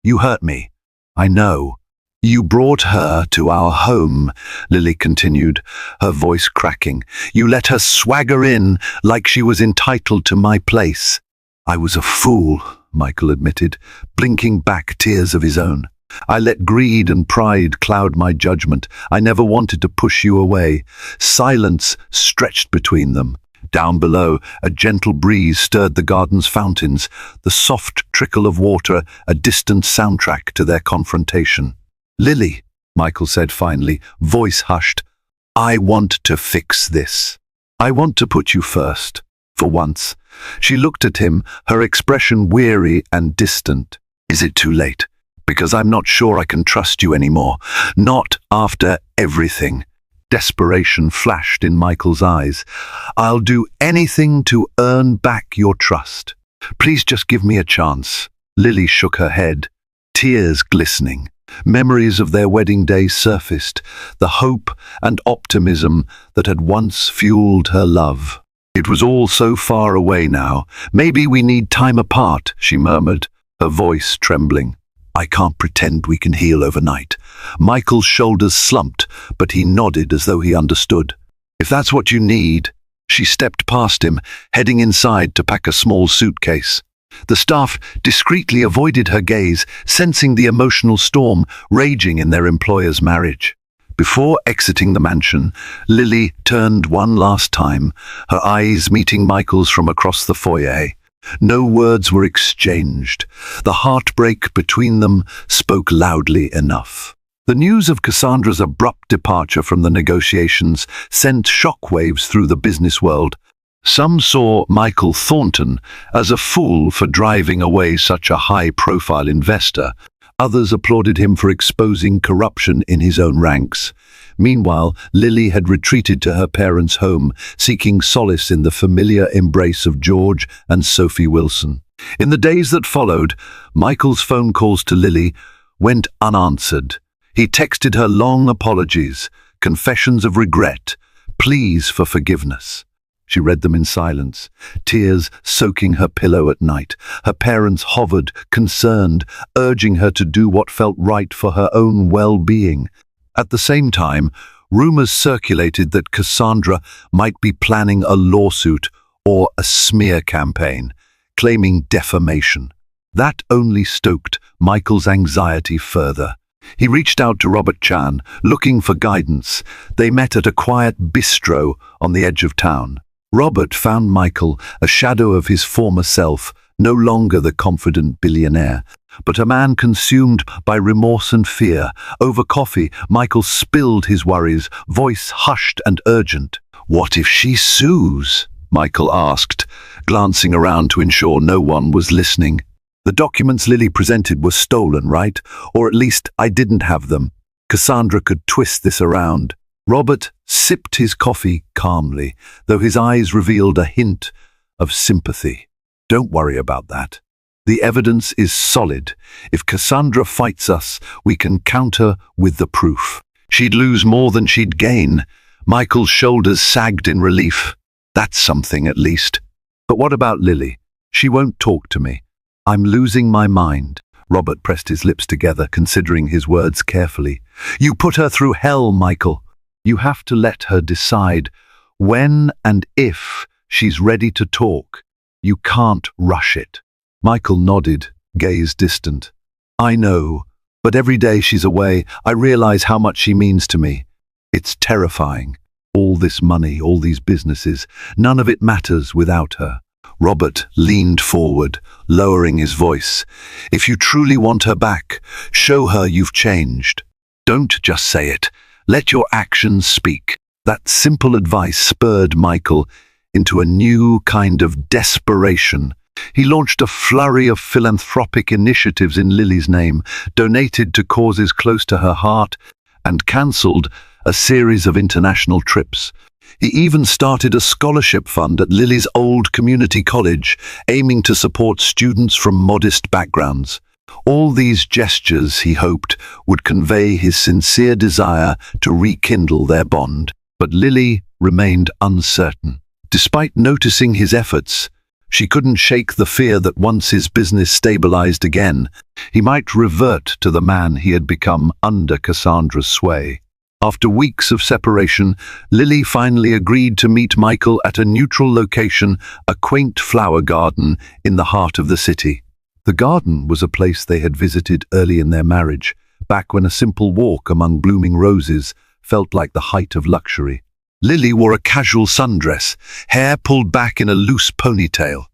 "You hurt me. I know. You brought her to our home," Lily continued, her voice cracking. "You let her swagger in like she was entitled to my place." "I was a fool," Michael admitted, blinking back tears of his own. I let greed and pride cloud my judgment. I never wanted to push you away. Silence stretched between them. Down below, a gentle breeze stirred the garden's fountains, the soft trickle of water a distant soundtrack to their confrontation. "Lily," Michael said finally, voice hushed, "I want to fix this. I want to put you first, for once." She looked at him, her expression weary and distant. "Is it too late? Because I'm not sure I can trust you anymore. Not after everything." Desperation flashed in Michael's eyes. "I'll do anything to earn back your trust. Please just give me a chance." Lily shook her head, tears glistening. Memories of their wedding day surfaced, the hope and optimism that had once fueled her love. "It was all so far away now. Maybe we need time apart," she murmured, her voice trembling. "I can't pretend we can heal overnight." Michael's shoulders slumped, but he nodded as though he understood. "If that's what you need." She stepped past him, heading inside to pack a small suitcase. The staff discreetly avoided her gaze, sensing the emotional storm raging in their employer's marriage. Before exiting the mansion, Lily turned one last time, her eyes meeting Michael's from across the foyer. No words were exchanged. The heartbreak between them spoke loudly enough. The news of Cassandra's abrupt departure from the negotiations sent shockwaves through the business world. Some saw Michael Thornton as a fool for driving away such a high-profile investor. Others applauded him for exposing corruption in his own ranks. Meanwhile, Lily had retreated to her parents' home, seeking solace in the familiar embrace of George and Sophie Wilson. In the days that followed, Michael's phone calls to Lily went unanswered. He texted her long apologies, confessions of regret, pleas for forgiveness. She read them in silence, tears soaking her pillow at night. Her parents hovered, concerned, urging her to do what felt right for her own well-being. At the same time, rumors circulated that Cassandra might be planning a lawsuit or a smear campaign, claiming defamation. That only stoked Michael's anxiety further. He reached out to Robert Chan, looking for guidance. They met at a quiet bistro on the edge of town. Robert found Michael a shadow of his former self, no longer the confident billionaire, but a man consumed by remorse and fear. Over coffee, Michael spilled his worries, voice hushed and urgent. "What if she sues?" Michael asked, glancing around to ensure no one was listening. "The documents Lily presented were stolen, right? Or at least I didn't have them. Cassandra could twist this around." Robert sipped his coffee calmly, though his eyes revealed a hint of sympathy. "Don't worry about that. The evidence is solid. If Cassandra fights us, we can counter with the proof. She'd lose more than she'd gain." Michael's shoulders sagged in relief. "That's something, at least. But what about Lily? She won't talk to me. I'm losing my mind." Robert pressed his lips together, considering his words carefully. "You put her through hell, Michael. You have to let her decide when and if she's ready to talk. You can't rush it." Michael nodded, gaze distant. "I know, but every day she's away, I realize how much she means to me. It's terrifying. All this money, all these businesses, none of it matters without her." Robert leaned forward, lowering his voice. "If you truly want her back, show her you've changed. Don't just say it. Let your actions speak." That simple advice spurred Michael into a new kind of desperation. He launched a flurry of philanthropic initiatives in Lily's name, donated to causes close to her heart, and cancelled a series of international trips. He even started a scholarship fund at Lily's old community college, aiming to support students from modest backgrounds. All these gestures, he hoped, would convey his sincere desire to rekindle their bond. But Lily remained uncertain. Despite noticing his efforts, she couldn't shake the fear that once his business stabilized again, he might revert to the man he had become under Cassandra's sway. After weeks of separation, Lily finally agreed to meet Michael at a neutral location, a quaint flower garden in the heart of the city. The garden was a place they had visited early in their marriage, back when a simple walk among blooming roses felt like the height of luxury. Lily wore a casual sundress, hair pulled back in a loose ponytail.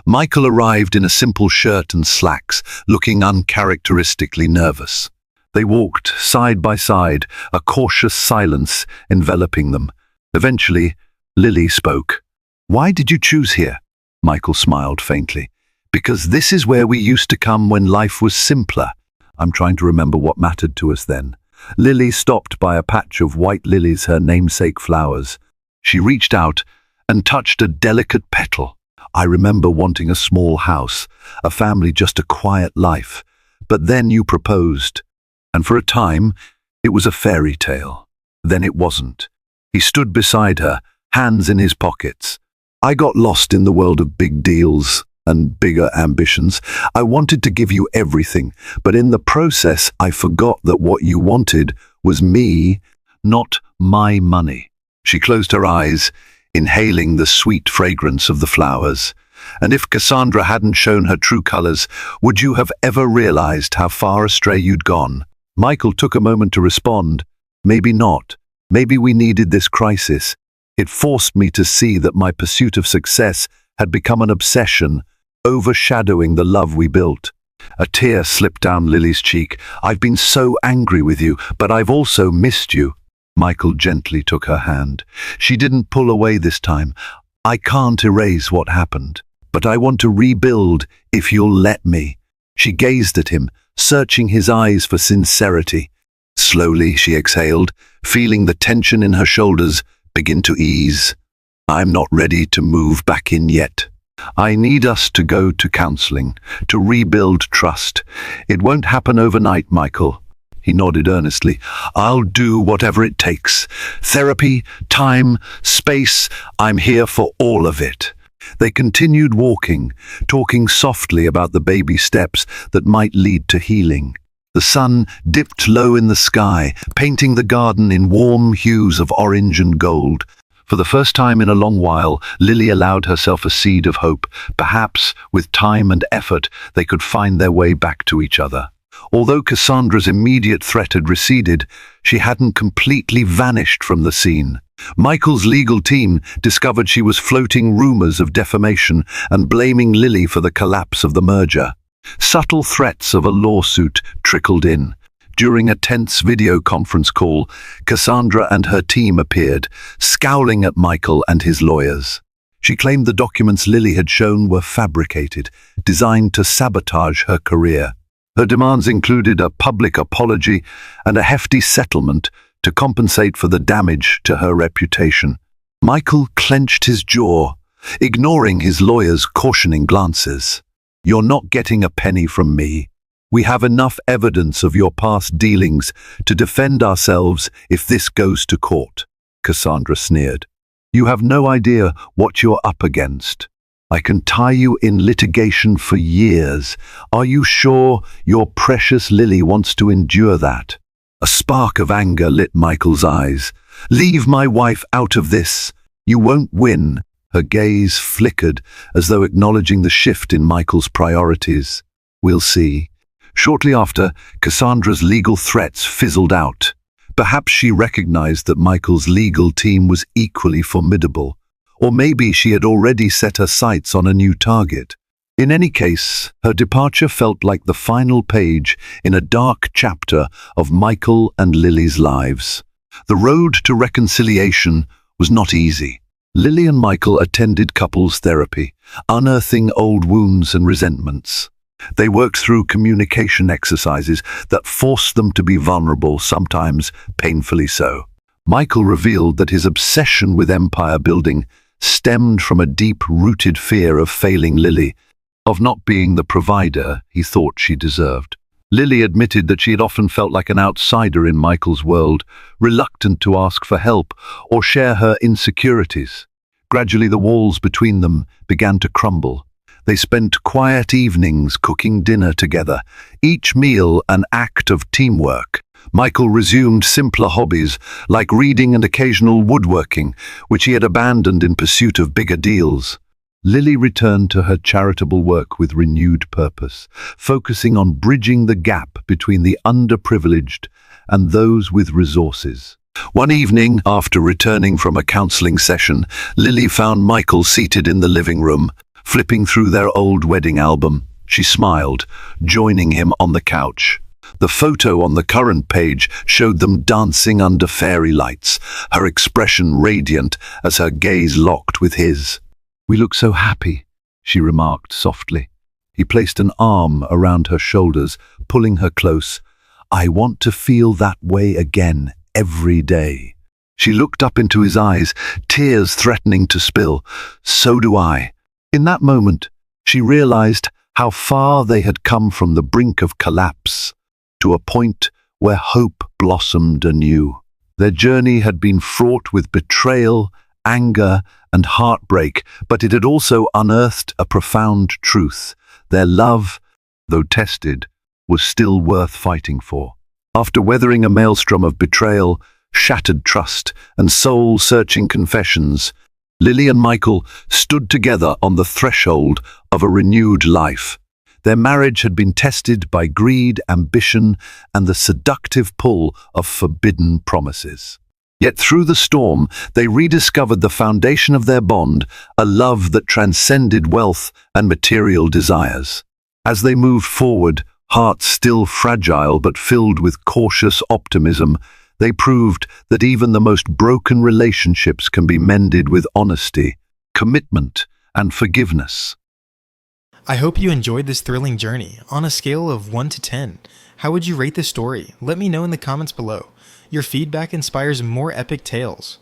Michael arrived in a simple shirt and slacks, looking uncharacteristically nervous. They walked side by side, a cautious silence enveloping them. Eventually, Lily spoke. "Why did you choose here?" Michael smiled faintly. "Because this is where we used to come when life was simpler." I'm trying to remember what mattered to us then. Lily stopped by a patch of white lilies, her namesake flowers. She reached out and touched a delicate petal. "I remember wanting a small house, a family, just a quiet life. But then you proposed. And for a time, it was a fairy tale. Then it wasn't." He stood beside her, hands in his pockets. "I got lost in the world of big deals and bigger ambitions. I wanted to give you everything, but in the process I forgot that what you wanted was me, not my money." She closed her eyes, inhaling the sweet fragrance of the flowers. "And if Cassandra hadn't shown her true colors, would you have ever realized how far astray you'd gone?" Michael took a moment to respond. "Maybe not. Maybe we needed this crisis. It forced me to see that my pursuit of success had become an obsession, overshadowing the love we built." A tear slipped down Lily's cheek. "I've been so angry with you, but I've also missed you." Michael gently took her hand. She didn't pull away this time. "I can't erase what happened, but I want to rebuild if you'll let me." She gazed at him, searching his eyes for sincerity. Slowly she exhaled, feeling the tension in her shoulders begin to ease. "I'm not ready to move back in yet. I need us to go to counseling, to rebuild trust. It won't happen overnight, Michael." He nodded earnestly. "I'll do whatever it takes. Therapy, time, space, I'm here for all of it." They continued walking, talking softly about the baby steps that might lead to healing. The sun dipped low in the sky, painting the garden in warm hues of orange and gold. For the first time in a long while, Lily allowed herself a seed of hope. Perhaps, with time and effort, they could find their way back to each other. Although Cassandra's immediate threat had receded, she hadn't completely vanished from the scene. Michael's legal team discovered she was floating rumors of defamation and blaming Lily for the collapse of the merger. Subtle threats of a lawsuit trickled in. During a tense video conference call, Cassandra and her team appeared, scowling at Michael and his lawyers. She claimed the documents Lily had shown were fabricated, designed to sabotage her career. Her demands included a public apology and a hefty settlement to compensate for the damage to her reputation. Michael clenched his jaw, ignoring his lawyer's cautioning glances. "You're not getting a penny from me. We have enough evidence of your past dealings to defend ourselves if this goes to court," Cassandra sneered. "You have no idea what you're up against. I can tie you in litigation for years. Are you sure your precious Lily wants to endure that?" A spark of anger lit Michael's eyes. "Leave my wife out of this. You won't win." Her gaze flickered as though acknowledging the shift in Michael's priorities. "We'll see." Shortly after, Cassandra's legal threats fizzled out. Perhaps she recognized that Michael's legal team was equally formidable. Or maybe she had already set her sights on a new target. In any case, her departure felt like the final page in a dark chapter of Michael and Lily's lives. The road to reconciliation was not easy. Lily and Michael attended couples therapy, unearthing old wounds and resentments. They worked through communication exercises that forced them to be vulnerable, sometimes painfully so. Michael revealed that his obsession with empire building stemmed from a deep-rooted fear of failing Lily, of not being the provider he thought she deserved. Lily admitted that she had often felt like an outsider in Michael's world, reluctant to ask for help or share her insecurities. Gradually, the walls between them began to crumble. They spent quiet evenings cooking dinner together, each meal an act of teamwork. Michael resumed simpler hobbies like reading and occasional woodworking, which he had abandoned in pursuit of bigger deals. Lily returned to her charitable work with renewed purpose, focusing on bridging the gap between the underprivileged and those with resources. One evening, after returning from a counseling session, Lily found Michael seated in the living room, flipping through their old wedding album. She smiled, joining him on the couch. The photo on the current page showed them dancing under fairy lights, her expression radiant as her gaze locked with his. "We look so happy," she remarked softly. He placed an arm around her shoulders, pulling her close. "I want to feel that way again, every day." She looked up into his eyes, tears threatening to spill. "So do I." In that moment, she realized how far they had come from the brink of collapse to a point where hope blossomed anew. Their journey had been fraught with betrayal, anger, and heartbreak, but it had also unearthed a profound truth. Their love, though tested, was still worth fighting for. After weathering a maelstrom of betrayal, shattered trust, and soul-searching confessions, Lily and Michael stood together on the threshold of a renewed life. Their marriage had been tested by greed, ambition, and the seductive pull of forbidden promises. Yet through the storm, they rediscovered the foundation of their bond, a love that transcended wealth and material desires. As they moved forward, hearts still fragile but filled with cautious optimism, they proved that even the most broken relationships can be mended with honesty, commitment, and forgiveness. I hope you enjoyed this thrilling journey. On a scale of 1 to 10, how would you rate this story? Let me know in the comments below. Your feedback inspires more epic tales.